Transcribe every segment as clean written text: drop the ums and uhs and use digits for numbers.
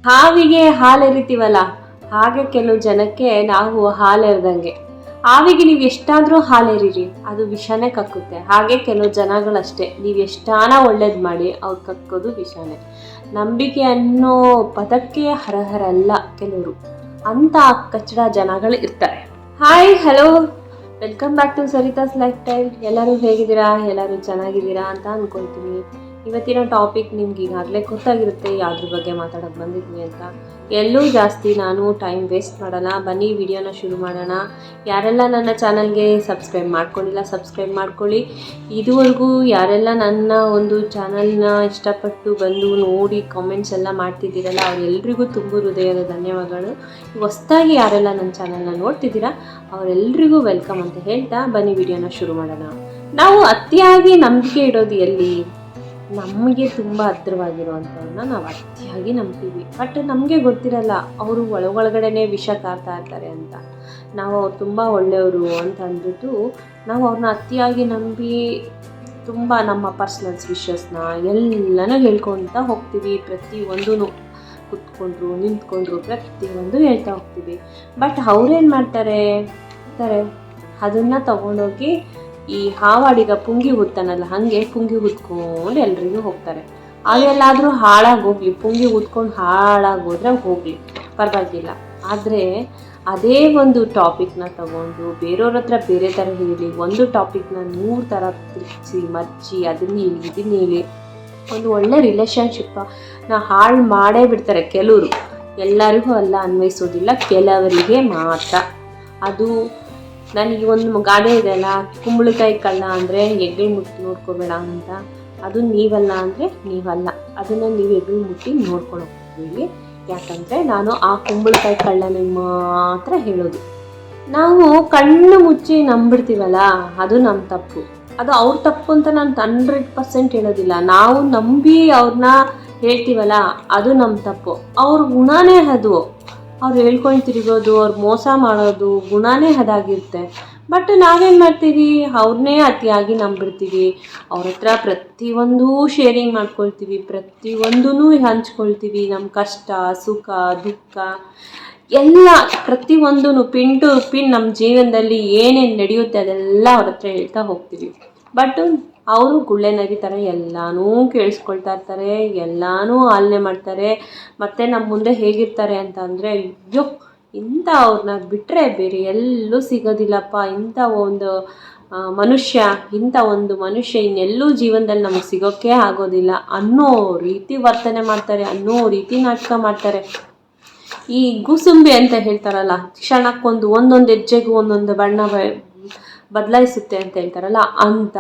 ಹಾವಿಗೆ ಹಾಲೆರಿತೀವಲ್ಲ, ಹಾಗೆ ಕೆಲವು ಜನಕ್ಕೆ ನಾವು ಹಾಲೆರೆದಂಗೆ. ಹಾವಿಗೆ ನೀವು ಎಷ್ಟಾದರೂ ಹಾಲೆರೀರಿ, ಅದು ವಿಷನೇ ಕಕ್ಕುತ್ತೆ. ಹಾಗೆ ಕೆಲವು ಜನಗಳಷ್ಟೇ, ನೀವು ಎಷ್ಟಾನ ಒಳ್ಳೇದು ಮಾಡಿ ಅವ್ರು ಕಕ್ಕೋದು ವಿಷನೇ. ನಂಬಿಕೆ ಅನ್ನೋ ಪದಕ್ಕೆ ಹರಹರಲ್ಲ ಕೆಲವರು, ಅಂತ ಕಚ್ಚಡ ಜನಗಳು ಇರ್ತಾರೆ. Hi, hello, welcome back to Sarita's lifestyle. ಎಲ್ಲರೂ ಹೇಗಿದ್ದೀರಾ? ಎಲ್ಲರೂ ಚೆನ್ನಾಗಿದ್ದೀರಾ ಅಂತ ಅಂದ್ಕೊಳ್ತೀನಿ. ಇವತ್ತಿನ ಟಾಪಿಕ್ ನಿಮ್ಗೆ ಈಗಾಗಲೇ ಗೊತ್ತಾಗಿರುತ್ತೆ ಯಾವುದ್ರ ಬಗ್ಗೆ ಮಾತಾಡೋಕ್ಕೆ ಬಂದಿದ್ವಿ ಅಂತ. ಎಲ್ಲೂ ಜಾಸ್ತಿ ನಾನು ಟೈಮ್ ವೇಸ್ಟ್ ಮಾಡೋಣ, ಬನ್ನಿ ವಿಡಿಯೋನ ಶುರು ಮಾಡೋಣ. ಯಾರೆಲ್ಲ ನನ್ನ ಚಾನಲ್ಗೆ ಸಬ್ಸ್ಕ್ರೈಬ್ ಮಾಡ್ಕೊಂಡಿಲ್ಲ, ಸಬ್ಸ್ಕ್ರೈಬ್ ಮಾಡ್ಕೊಳ್ಳಿ. ಇದುವರೆಗೂ ಯಾರೆಲ್ಲ ನನ್ನ ಒಂದು ಚಾನಲ್ನ ಇಷ್ಟಪಟ್ಟು ಬಂದು ನೋಡಿ ಕಾಮೆಂಟ್ಸ್ ಎಲ್ಲ ಮಾಡ್ತಿದ್ದೀರಲ್ಲ, ಅವರೆಲ್ಲರಿಗೂ ತುಂಬ ಹೃದಯದ ಧನ್ಯವಾದಗಳು. ಹೊಸದಾಗಿ ಯಾರೆಲ್ಲ ನನ್ನ ಚಾನಲ್ನ ನೋಡ್ತಿದ್ದೀರಾ ಅವರೆಲ್ಲರಿಗೂ ವೆಲ್ಕಮ್ ಅಂತ ಹೇಳ್ತಾ ಬನ್ನಿ ವಿಡಿಯೋನ ಶುರು ಮಾಡೋಣ. ನಾವು ಅತಿಯಾಗಿ ನಂಬಿಕೆ ಇಡೋದು ಎಲ್ಲಿ? ನಮಗೆ ತುಂಬ ಹತ್ತಿರವಾಗಿರುವಂಥವ್ರನ್ನ ನಾವು ಅತಿಯಾಗಿ ನಂಬ್ತೀವಿ. ಬಟ್ ನಮಗೆ ಗೊತ್ತಿರಲ್ಲ ಅವರು ಒಳಗಡೆನೇ ವಿಷ ಕಾರ್ತಾ ಇರ್ತಾರೆ ಅಂತ. ನಾವು ಅವ್ರು ತುಂಬ ಒಳ್ಳೆಯವರು ಅಂತ ಅಂದ್ಬಿಟ್ಟು ನಾವು ಅವ್ರನ್ನ ಅತಿಯಾಗಿ ನಂಬಿ ತುಂಬ ನಮ್ಮ ಪರ್ಸ್ನಲ್ಸ್ ವಿಷಸ್ನ ಎಲ್ಲನೂ ಹೇಳ್ಕೊಳ್ತಾ ಹೋಗ್ತೀವಿ. ಪ್ರತಿಯೊಂದೂ ಕುತ್ಕೊಂಡ್ರು ನಿಂತ್ಕೊಂಡ್ರು ಪ್ರತಿಯೊಂದು ಹೇಳ್ತಾ ಹೋಗ್ತೀವಿ. ಬಟ್ ಅವ್ರೇನು ಮಾಡ್ತಾರೆ, ಅದನ್ನು ತಗೊಂಡೋಗಿ ಈ ಹಾವಾಡಿಗ ಪುಂಗಿ ಹುತ್ತಾನಲ್ಲ, ಹಾಗೆ ಪುಂಗಿ ಹುತ್ಕೊಂಡು ಎಲ್ರಿಗೂ ಹೋಗ್ತಾರೆ. ಅವೆಲ್ಲಾದರೂ ಹಾಳಾಗೋಗ್ಲಿ, ಪುಂಗಿ ಹುತ್ಕೊಂಡು ಹಾಳಾಗೋದ್ರೆ ಹೋಗಲಿ, ಪರವಾಗಿಲ್ಲ. ಆದರೆ ಅದೇ ಒಂದು ಟಾಪಿಕ್ನ ತಗೊಂಡು ಬೇರೆಯವ್ರ ಹತ್ರ ಬೇರೆ ಥರ ಹೇಳಿ, ಒಂದು ಟಾಪಿಕ್ನ 100 ಥರ ತಿರ್ಗಿಸಿ ಮಚ್ಚಿ ಅದನ್ನ ಹೇಳಿ ಒಂದು ಒಳ್ಳೆ ರಿಲೇಷನ್ಶಿಪ್ನ ಹಾಳು ಮಾಡೇ ಬಿಡ್ತಾರೆ ಕೆಲವರು. ಎಲ್ಲರಿಗೂ ಅಲ್ಲ ಅನ್ವಯಿಸೋದಿಲ್ಲ, ಕೆಲವರಿಗೆ ಮಾತ್ರ. ಅದು ನನಗೆ ಒಂದು ಗಾದೆ ಇದೆಯಲ್ಲ, ಕುಂಬಳಕಾಯಿ ಕಳ್ಳ ಅಂದರೆ ಹೆಗ್ಗೈ ಮುಟ್ಟಿ ನೋಡ್ಕೋಬೇಡ ಅಂತ. ಅದು ನೀವಲ್ಲ ಅಂದರೆ ನೀವಲ್ಲ, ಅದನ್ನು ನೀವು ಹೆಗ್ಗೈ ಮುಟ್ಟಿ ನೋಡ್ಕೊಂಡು ಹೋಗ್ತೀವಿ. ಯಾಕಂದರೆ ನಾನು ಆ ಕುಂಬಳಕಾಯಿ ಕಳ್ಳನಿಗೆ ಮಾತ್ರ ಹೇಳೋದು. ನಾವು ಕಣ್ಣು ಮುಚ್ಚಿ ನಂಬಿಡ್ತೀವಲ್ಲ, ಅದು ನಮ್ಮ ತಪ್ಪು. ಅದು ಅವ್ರ ತಪ್ಪು ಅಂತ ನಾನು 100% ಹೇಳೋದಿಲ್ಲ. ನಾವು ನಂಬಿ ಅವ್ರನ್ನ ಹೇಳ್ತೀವಲ್ಲ, ಅದು ನಮ್ಮ ತಪ್ಪು. ಅವ್ರ ಗುಣನೇ ಅದು. ಅವ್ರು ಹೇಳ್ಕೊಂಡು ತಿರುಗೋದು, ಅವ್ರು ಮೋಸ ಮಾಡೋದು ಗುಣನೇ ಅದಾಗಿರುತ್ತೆ. ಬಟ್ ನಾವೇನು ಮಾಡ್ತೀವಿ, ಅವ್ರನ್ನೇ ಅತಿಯಾಗಿ ನಂಬಿಡ್ತೀವಿ. ಅವ್ರ ಹತ್ರ ಪ್ರತಿಯೊಂದು ಶೇರಿಂಗ್ ಮಾಡ್ಕೊಳ್ತೀವಿ, ಪ್ರತಿಯೊಂದೂ ಹಂಚ್ಕೊಳ್ತೀವಿ. ನಮ್ಮ ಕಷ್ಟ ಸುಖ ದುಃಖ ಎಲ್ಲ ಪ್ರತಿಯೊಂದೂ ಪಿನ್ ಟು ಪಿನ್ ನಮ್ಮ ಜೀವನದಲ್ಲಿ ಏನೇನು ನಡೆಯುತ್ತೆ ಅದೆಲ್ಲ ಅವ್ರ ಹತ್ರ ಹೇಳ್ತಾ ಹೋಗ್ತೀವಿ. ಬಟ್ ಅವರು ಗುಳ್ಳೆ ನರಿ ಥರ ಎಲ್ಲನೂ ಕೇಳಿಸ್ಕೊಳ್ತಾ ಇರ್ತಾರೆ, ಎಲ್ಲನೂ ಆಲನೆ ಮಾಡ್ತಾರೆ. ಮತ್ತು ನಮ್ಮ ಮುಂದೆ ಹೇಗಿರ್ತಾರೆ ಅಂತ ಅಂದರೆ, ಅಯ್ಯೋ ಇಂಥ ಅವ್ರನ್ನ ಬಿಟ್ಟರೆ ಬೇರೆ ಎಲ್ಲೂ ಸಿಗೋದಿಲ್ಲಪ್ಪ, ಇಂಥ ಒಂದು ಮನುಷ್ಯ ಇನ್ನೆಲ್ಲೂ ಜೀವನದಲ್ಲಿ ನಮಗೆ ಸಿಗೋಕ್ಕೆ ಆಗೋದಿಲ್ಲ ಅನ್ನೋ ರೀತಿ ವರ್ತನೆ ಮಾಡ್ತಾರೆ, ಅನ್ನೋ ರೀತಿ ನಾಟಕ ಮಾಡ್ತಾರೆ. ಈ ಗೂಸುಂಬಿ ಅಂತ ಹೇಳ್ತಾರಲ್ಲ, ಕ್ಷಣಕ್ಕೊಂದು ಒಂದೊಂದು ಹೆಜ್ಜೆಗೂ ಒಂದೊಂದು ಬಣ್ಣ ಬದಲಾಯಿಸುತ್ತೆ ಅಂತ ಹೇಳ್ತಾರಲ್ಲ, ಅಂಥ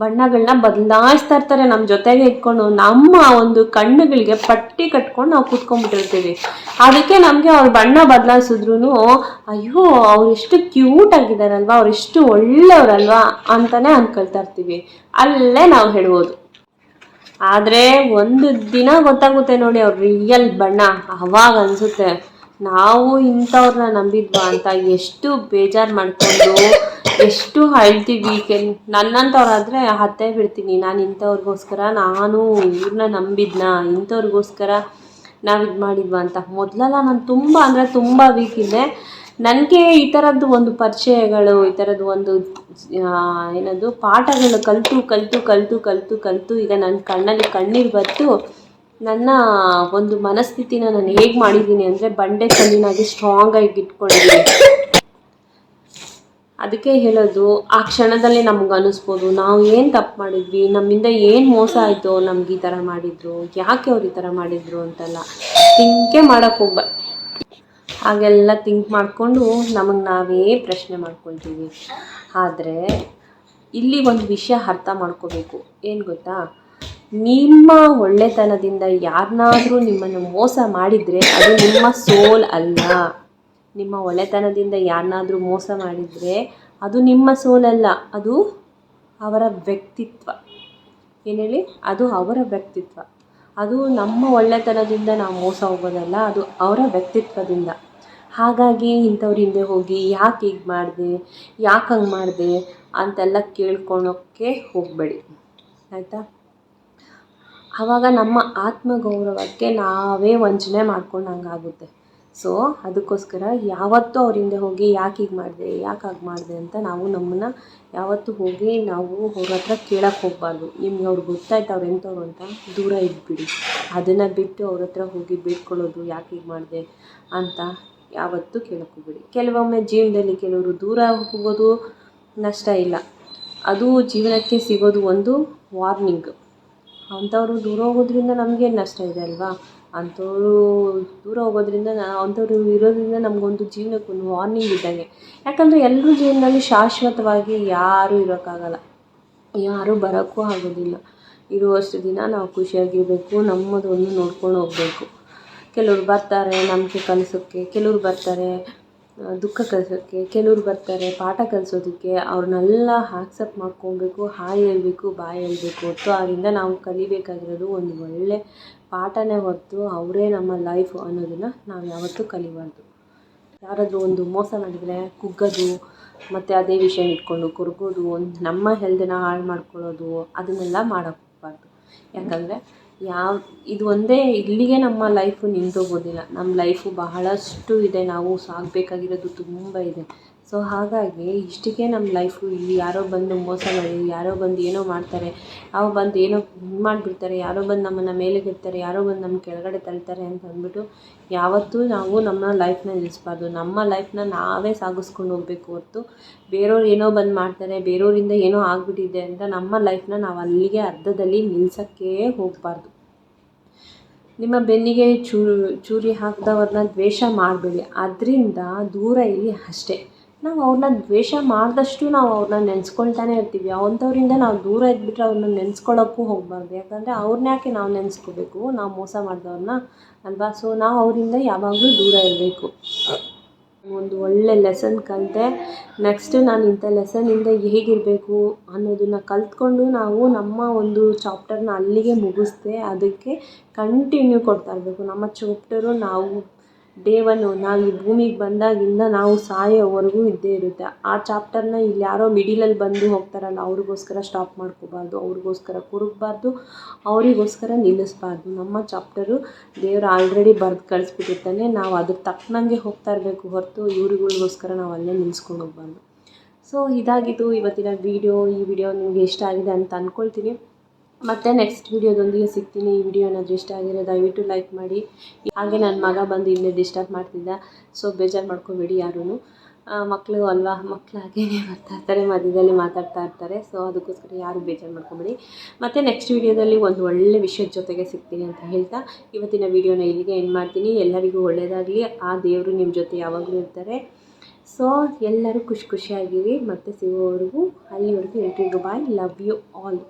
ಬಣ್ಣಗಳನ್ನ ಬದಲಾಯಿಸ್ತಾ ಇರ್ತಾರೆ ನಮ್ಮ ಜೊತೆಗೆ ಇಟ್ಕೊಂಡು. ನಮ್ಮ ಒಂದು ಕಣ್ಣುಗಳಿಗೆ ಪಟ್ಟಿ ಕಟ್ಕೊಂಡು ನಾವು ಕೂತ್ಕೊಂಡ್ಬಿಟ್ಟಿರ್ತೀವಿ. ಅದಕ್ಕೆ ನಮಗೆ ಅವ್ರ ಬಣ್ಣ ಬದಲಾಯಿಸಿದ್ರು ಅಯ್ಯೋ ಅವ್ರು ಎಷ್ಟು ಕ್ಯೂಟ್ ಆಗಿದ್ದಾರಲ್ವ, ಅವ್ರು ಎಷ್ಟು ಒಳ್ಳೆಯವರಲ್ವಾ ಅಂತಲೇ ಅಂದ್ಕೊಳ್ತಾ ಇರ್ತೀವಿ. ಅಲ್ಲೇ ನಾವು ಹೇಳ್ಬೋದು. ಆದರೆ ಒಂದು ದಿನ ಗೊತ್ತಾಗುತ್ತೆ ನೋಡಿ ಅವ್ರ ರಿಯಲ್ ಬಣ್ಣ. ಅವಾಗ ಅನಿಸುತ್ತೆ ನಾವು ಇಂಥವ್ರನ್ನ ನಂಬಿದ್ವಾ ಅಂತ. ಎಷ್ಟು ಬೇಜಾರು ಮಾಡ್ಕೊಂಡು ಎಷ್ಟು ಅಳ್ತೀವಿ. ನನ್ನಂಥವ್ರಾದರೆ ಹತ್ತೇ ಬಿಡ್ತೀನಿ. ನಾನು ಇಂಥವ್ರಿಗೋಸ್ಕರ ನಾನು ಇವ್ರನ್ನ ನಂಬಿದ್ನಾ, ಇಂಥವ್ರಿಗೋಸ್ಕರ ನಾವು ಇದು ಮಾಡಿದ್ವಾ ಅಂತ. ಮೊದಲೆಲ್ಲ ನಾನು ತುಂಬ ವೀಕ್ ಇದ್ದೆ. ನನಗೆ ಈ ಥರದ್ದು ಒಂದು ಪರಿಚಯಗಳು, ಈ ಥರದ್ದು ಒಂದು ಏನದು ಪಾಠಗಳು ಕಲಿತು ಈಗ ನನ್ನ ಕಣ್ಣಲ್ಲಿ ಕಣ್ಣೀರು ಬತ್ತು. ನನ್ನ ಒಂದು ಮನಸ್ಥಿತಿನ ನಾನು ಹೇಗೆ ಮಾಡಿದ್ದೀನಿ ಅಂದರೆ, ಬಂಡೆ ಕಲ್ಲಿನಾಗಿ ಸ್ಟ್ರಾಂಗಾಗಿ ಇಟ್ಕೊಂಡಿದ್ದೀನಿ. ಅದಕ್ಕೆ ಹೇಳೋದು, ಆ ಕ್ಷಣದಲ್ಲಿ ನಮ್ಗೆ ಅನ್ನಿಸ್ಬೋದು ನಾವು ಏನು ತಪ್ಪು ಮಾಡಿದ್ವಿ, ನಮ್ಮಿಂದ ಏನು ಮೋಸ ಆಯಿತು, ನಮ್ಗೆ ಈ ಥರ ಮಾಡಿದ್ರು, ಯಾಕೆ ಅವ್ರು ಈ ಥರ ಮಾಡಿದ್ರು ಅಂತೆಲ್ಲ ಥಿಂಕೇ ಮಾಡೋಕ್ಕೆ ಹೋಗ್ಬಾರ್ದು. ಹಾಗೆಲ್ಲ ಥಿಂಕ್ ಮಾಡಿಕೊಂಡು ನಮಗೆ ನಾವೇ ಪ್ರಶ್ನೆ ಮಾಡ್ಕೊಳ್ತೀವಿ. ಆದರೆ ಇಲ್ಲಿ ಒಂದು ವಿಷಯ ಅರ್ಥ ಮಾಡ್ಕೋಬೇಕು. ಏನು ಗೊತ್ತಾ, ನಿಮ್ಮ ಒಳ್ಳೆತನದಿಂದ ಯಾರನ್ನಾದರೂ ನಿಮ್ಮನ್ನು ಮೋಸ ಮಾಡಿದರೆ ಅದು ನಿಮ್ಮ ಸೋಲ್ ಅಲ್ಲ. ನಿಮ್ಮ ಒಳ್ಳೆತನದಿಂದ ಯಾರನ್ನಾದರೂ ಮೋಸ ಮಾಡಿದರೆ ಅದು ನಿಮ್ಮ ಸೋಲಲ್ಲ, ಅದು ಅವರ ವ್ಯಕ್ತಿತ್ವ. ಏನು ಹೇಳಿ, ಅದು ಅವರ ವ್ಯಕ್ತಿತ್ವ. ಅದು ನಮ್ಮ ಒಳ್ಳೆತನದಿಂದ ನಾವು ಮೋಸ ಹೋಗೋದಲ್ಲ, ಅದು ಅವರ ವ್ಯಕ್ತಿತ್ವದಿಂದ. ಹಾಗಾಗಿ ಇಂಥವ್ರ ಹಿಂದೆ ಹೋಗಿ ಯಾಕೆ ಹೀಗೆ ಮಾಡಿದೆ, ಯಾಕೆ ಹಂಗೆ ಮಾಡಿದೆ ಅಂತೆಲ್ಲ ಕೇಳ್ಕೊಳೋಕ್ಕೆ ಹೋಗಬೇಡಿ, ಆಯಿತಾ. ಆವಾಗ ನಮ್ಮ ಆತ್ಮಗೌರವಕ್ಕೆ ನಾವೇ ವಂಚನೆ ಮಾಡ್ಕೊಂಡಂಗಾಗುತ್ತೆ. ಸೊ ಅದಕ್ಕೋಸ್ಕರ ಯಾವತ್ತೂ ಅವ್ರ ಹಿಂದೆ ಹೋಗಿ ಯಾಕೆ ಹೀಗೆ ಮಾಡಿದೆ, ಯಾಕೆ ಹಾಗೆ ಮಾಡಿದೆ ಅಂತ ನಾವು ನಮ್ಮನ್ನು ಯಾವತ್ತೂ ಹೋಗಿ ನಾವು ಅವ್ರ ಹತ್ರ ಕೇಳಕ್ಕೆ ಹೋಗಬಾರ್ದು. ನಿಮ್ಗೆ ಅವ್ರು ಗೊತ್ತಾಯ್ತು ಅವ್ರು ಎಂಥವ್ರು ಅಂತ, ದೂರ ಇದ್ಬಿಡಿ. ಅದನ್ನು ಬಿಟ್ಟು ಅವ್ರ ಹತ್ರ ಹೋಗಿ ಬೇಡ್ಕೊಳ್ಳೋದು, ಯಾಕೆ ಹೀಗೆ ಮಾಡಿದೆ ಅಂತ ಯಾವತ್ತೂ ಕೇಳಕ್ಕೆ ಹೋಗಬೇಡಿ. ಕೆಲವೊಮ್ಮೆ ಜೀವನದಲ್ಲಿ ಕೆಲವರು ದೂರ ಹೋಗೋದು ನಷ್ಟ ಇಲ್ಲ, ಅದು ಜೀವನಕ್ಕೆ ಸಿಗೋದು ಒಂದು ವಾರ್ನಿಂಗ್. ಅಂಥವ್ರು ದೂರ ಹೋಗೋದ್ರಿಂದ ನಮಗೇನು ನಷ್ಟ ಇದೆ ಅಲ್ವಾ? ಅಂಥವ್ರು ದೂರ ಹೋಗೋದ್ರಿಂದ ಅಂಥವ್ರು ಇರೋದ್ರಿಂದ ನಮಗೊಂದು ಜೀವನಕ್ಕೊಂದು ವಾರ್ನಿಂಗ್ ಇದ್ದಂಗೆ. ಯಾಕಂದರೆ ಎಲ್ಲರೂ ಜೀವನದಲ್ಲಿ ಶಾಶ್ವತವಾಗಿ ಯಾರೂ ಇರೋಕ್ಕಾಗಲ್ಲ, ಯಾರೂ ಬರೋಕ್ಕೂ ಆಗೋದಿಲ್ಲ. ಇರುವಷ್ಟು ದಿನ ನಾವು ಖುಷಿಯಾಗಿರಬೇಕು, ನಮ್ಮದೊಂದು ನೋಡ್ಕೊಂಡು ಹೋಗಬೇಕು. ಕೆಲವ್ರು ಬರ್ತಾರೆ ನಂಬಿಕೆ ಕಲಿಸೋಕ್ಕೆ, ಕೆಲವ್ರು ಬರ್ತಾರೆ ದುಃಖ ಕಲಿಸೋಕ್ಕೆ, ಕೆಲವ್ರು ಬರ್ತಾರೆ ಪಾಠ ಕಲಿಸೋದಕ್ಕೆ. ಅವ್ರನ್ನೆಲ್ಲ ಆಕ್ಸೆಪ್ಟ್ ಮಾಡ್ಕೊಬೇಕು, ಹಾಯ್ ಹೇಳ್ಬೇಕು, ಬಾಯ್ ಹೇಳ್ಬೇಕು ಹೊರತು ಅವರಿಂದ ನಾವು ಕಲಿಬೇಕಾಗಿರೋದು ಒಂದು ಒಳ್ಳೆ ಪಾಠನೇ ಹೊರತು ಅವರೇ ನಮ್ಮ ಲೈಫು ಅನ್ನೋದನ್ನು ನಾವು ಯಾವತ್ತೂ ಕಲಿಬಾರ್ದು. ಯಾರಾದರೂ ಒಂದು ಮೋಸ ಮಾಡಿದರೆ ಕುಗ್ಗೋದು, ಮತ್ತು ಅದೇ ವಿಷಯ ಇಟ್ಕೊಂಡು ಕೊರಗೋದು, ನಮ್ಮ ಹೆಲ್ದನ್ನ ಹಾಳು ಮಾಡ್ಕೊಳ್ಳೋದು, ಅದನ್ನೆಲ್ಲ ಮಾಡೋಕ್ಕೆ ಹೋಗಬಾರ್ದು. ಯಾಕಂದರೆ ಇದು ಒಂದೇ ಇಲ್ಲಿಗೆ ನಮ್ಮ ಲೈಫು ನಿಂತೋಗೋದಿಲ್ಲ. ನಮ್ಮ ಲೈಫು ಬಹಳಷ್ಟು ಇದೆ, ನಾವು ಸಾಗಬೇಕಾಗಿರೋದು ತುಂಬ ಇದೆ. ಸೊ ಹಾಗಾಗಿ ಇಷ್ಟಕ್ಕೆ ನಮ್ಮ ಲೈಫು. ಇಲ್ಲಿ ಯಾರೋ ಬಂದು ಮೋಸ ಮಾಡಿ, ಯಾರೋ ಬಂದು ಏನೋ ಮಾಡ್ತಾರೆ, ಯಾರೋ ಬಂದು ಏನೋ ಇದು ಮಾಡಿಬಿಡ್ತಾರೆ, ಯಾರೋ ಬಂದು ನಮ್ಮನ್ನು ಮೇಲೆಗೆತ್ತಾರೆ, ಯಾರೋ ಬಂದು ನಮ್ಮ ಕೆಳಗಡೆ ತಳ್ತಾರೆ ಅಂತ ಅಂದ್ಬಿಟ್ಟು ಯಾವತ್ತೂ ನಾವು ನಮ್ಮ ಲೈಫನ್ನ ನಿಲ್ಲಿಸಬಾರ್ದು. ನಮ್ಮ ಲೈಫನ್ನ ನಾವೇ ಸಾಗಿಸ್ಕೊಂಡು ಹೋಗಬೇಕು ಹೊರತು ಬೇರೆಯವ್ರು ಏನೋ ಬಂದು ಮಾಡ್ತಾರೆ, ಬೇರೆಯವರಿಂದ ಏನೋ ಆಗಿಬಿಟ್ಟಿದೆ ಅಂತ ನಮ್ಮ ಲೈಫನ್ನ ನಾವು ಅಲ್ಲಿಗೆ ಅರ್ಧದಲ್ಲಿ ನಿಲ್ಸೋಕ್ಕೆ ಹೋಗಬಾರ್ದು. ನಿಮ್ಮ ಬೆನ್ನಿಗೆ ಚೂರಿ ಹಾಕಿದವ್ರನ್ನ ದ್ವೇಷ ಮಾಡಬೇಡಿ, ಅದರಿಂದ ದೂರ ಇರಿ ಅಷ್ಟೇ. ನಾವು ಅವ್ರನ್ನ ದ್ವೇಷ ಮಾಡಿದಷ್ಟು ನಾವು ಅವ್ರನ್ನ ನೆನೆಸ್ಕೊಳ್ತಾನೆ ಇರ್ತೀವಿ. ಅಂಥವ್ರಿಂದ ನಾವು ದೂರ ಇದ್ಬಿಟ್ರೆ ಅವ್ರನ್ನ ನೆನೆಸ್ಕೊಳ್ಳೋಕ್ಕೂ ಹೋಗಬಾರ್ದು. ಯಾಕಂದರೆ ಅವ್ರನ್ನ ಯಾಕೆ ನಾವು ನೆನೆಸ್ಕೋಬೇಕು, ನಾವು ಮೋಸ ಮಾಡಿದವ್ರನ್ನ ಅಲ್ವಾ? ಸೊ ನಾವು ಅವರಿಂದ ಯಾವಾಗಲೂ ದೂರ ಇರಬೇಕು. ಒಂದು ಒಳ್ಳೆ ಲೆಸನ್ ಕಲಿತೆ. ನೆಕ್ಸ್ಟ್ ನಾನು ಇಂಥ ಲೆಸನಿಂದ ಹೇಗಿರಬೇಕು ಅನ್ನೋದನ್ನು ಕಲಿತ್ಕೊಂಡು ನಾವು ನಮ್ಮ ಒಂದು ಚಾಪ್ಟರ್ನ ಅಲ್ಲಿಗೆ ಮುಗಿಸ್ದೆ ಅದಕ್ಕೆ ಕಂಟಿನ್ಯೂ ಕೊಡ್ತಾ ಇರಬೇಕು. ನಮ್ಮ ಚಾಪ್ಟರು ನಾವು ಡೇ 1 ನಾವು ಈ ಭೂಮಿಗೆ ಬಂದಾಗಿಂದ ನಾವು ಸಾಯೋವರೆಗೂ ಇದ್ದೇ ಇರುತ್ತೆ. ಆ ಚಾಪ್ಟರ್ನ ಇಲ್ಲಿ ಯಾರೋ ಮಿಡಿಲಲ್ಲಿ ಬಂದು ಹೋಗ್ತಾರಲ್ಲ ಅವ್ರಿಗೋಸ್ಕರ ಸ್ಟಾಪ್ ಮಾಡ್ಕೋಬಾರ್ದು, ಅವ್ರಿಗೋಸ್ಕರ ಕುರುಗಬಾರ್ದು, ಅವರಿಗೋಸ್ಕರ ನಿಲ್ಲಿಸಬಾರ್ದು. ನಮ್ಮ ಚಾಪ್ಟರು ದೇವರು ಆಲ್ರೆಡಿ ಬರೆದು ಕಳಿಸ್ಬಿಟ್ಟಿರ್ತಾನೆ, ನಾವು ಅದ್ರ ತಕ್ಕನಂಗೆ ಹೋಗ್ತಾ ಇರಬೇಕು ಹೊರತು ಇವ್ರಿಗಳಿಗೋಸ್ಕರ ನಾವು ಅಲ್ಲೇ ನಿಲ್ಲಿಸ್ಕೊಂಡು ಹೋಗಬಾರ್ದು. ಸೊ ಇದಾಗಿತ್ತು ಇವತ್ತಿನ ವೀಡಿಯೋ. ಈ ವಿಡಿಯೋ ನಿಮಗೆ ಇಷ್ಟ ಆಗಿದೆ ಅಂತ ಅಂದ್ಕೊಳ್ತೀನಿ. ಮತ್ತು ನೆಕ್ಸ್ಟ್ ವೀಡಿಯೋದೊಂದಿಗೆ ಸಿಗ್ತೀನಿ. ಈ ವಿಡಿಯೋ ಏನಾದರೂ ಇಷ್ಟ ಆಗಿರೋ ದಯವಿಟ್ಟು ಲೈಕ್ ಮಾಡಿ. ಹಾಗೆ ನನ್ನ ಮಗ ಬಂದು ಇಲ್ಲೇ ಡಿಸ್ಟರ್ಬ್ ಮಾಡ್ತಿದ್ದ, ಸೊ ಬೇಜಾರು ಮಾಡ್ಕೋಬೇಡಿ ಯಾರೂ. ಮಕ್ಕಳು ಅಲ್ವಾ, ಮಕ್ಕಳು ಹಾಗೇನೆ ಬರ್ತಾ ಇರ್ತಾರೆ, ಮಧ್ಯದಲ್ಲಿ ಮಾತಾಡ್ತಾ ಇರ್ತಾರೆ. ಸೊ ಅದಕ್ಕೋಸ್ಕರ ಯಾರು ಬೇಜಾರು ಮಾಡ್ಕೊಬೇಡಿ. ಮತ್ತು ನೆಕ್ಸ್ಟ್ ವೀಡಿಯೋದಲ್ಲಿ ಒಂದು ಒಳ್ಳೆ ವಿಷಯದ ಜೊತೆಗೆ ಸಿಗ್ತೀನಿ ಅಂತ ಹೇಳ್ತಾ ಇವತ್ತಿನ ವೀಡಿಯೋನ ಇಲ್ಲಿಗೆ ಎಂಡ್ ಮಾಡ್ತೀನಿ. ಎಲ್ಲರಿಗೂ ಒಳ್ಳೆಯದಾಗಲಿ. ಆ ದೇವರು ನಿಮ್ಮ ಜೊತೆ ಯಾವಾಗಲೂ ಇರ್ತಾರೆ. ಸೊ ಎಲ್ಲರೂ ಖುಷಿಯಾಗಿರಿ. ಮತ್ತೆ ಸಿಗೋವರೆಗೂ ಅಲ್ಲಿವರೆಗೂ ಎಲ್ರಿಗೂ ಬಾಯ್. Love you all.